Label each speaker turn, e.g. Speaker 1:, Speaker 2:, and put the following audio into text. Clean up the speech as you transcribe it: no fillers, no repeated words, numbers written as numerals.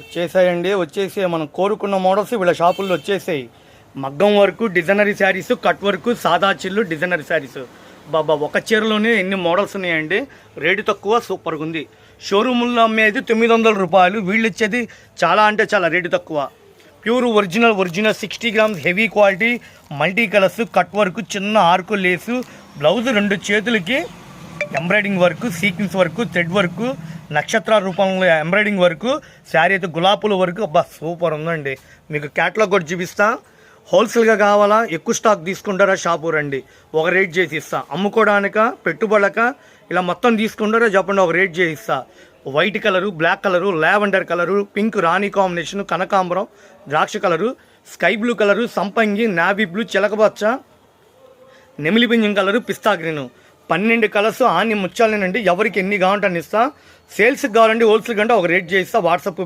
Speaker 1: వచ్చేసాయండి. వచ్చేసి మనం కోరుకున్న మోడల్స్ వీళ్ళ షాపుల్లో వచ్చేసాయి. మగ్గం work, designery saris, cut work, సాదా చిల్లు, డిజైనరీ శారీస్. బాబా ఒక చీరలోనే ఎన్ని మోడల్స్ ఉన్నాయండి. రేటు తక్కువ, సూపర్గా ఉంది. షోరూముల్లో అమ్మేది 900 రూపాయలు, వీళ్ళు ఇచ్చేది చాలా అంటే చాలా రేటు తక్కువ. Pure original 60 grams heavy quality, multi colours, cut work, చిన్న ఆర్కు లేసు, బ్లౌజ్ 2 చేతులకి embroidering work, sequence work, thread work, నక్షత్ర రూపంలో ఎంబ్రాయిడింగ్ వర్క్, శారీ అయితే గులాపుల వర్క్. అబ్బా సూపర్ ఉందండి. మీకు క్యాటలాగ్ కూడా చూపిస్తా. హోల్సేల్గా కావాలా, ఎక్కువ స్టాక్ తీసుకుంటారా షాపు రండి, ఒక రేట్ చేసి ఇస్తా. అమ్ముకోవడానిక, పెట్టుబడక, ఇలా మొత్తం తీసుకుంటారా చెప్పండి, ఒక రేట్ చేసి ఇస్తా. White colour, black colour, lavender colour, pink రాణి కాంబినేషన్, కనకాంబరం, ద్రాక్ష కలరు, స్కై బ్లూ కలరు, సంపంగి, నావీ బ్లూ, చిలకబచ్చ, నెమిలి పింజం కలరు, పిస్తా గ్రీను, 12 కలర్స్ ఆన్ని ముచ్చాలేనండి. ఎవరికి ఎన్ని కావాలంటే ఇస్తా. సేల్స్కి కావాలండి, హోల్సేల్ కంటే ఒక రేట్ చేయిస్తా. వాట్సాప్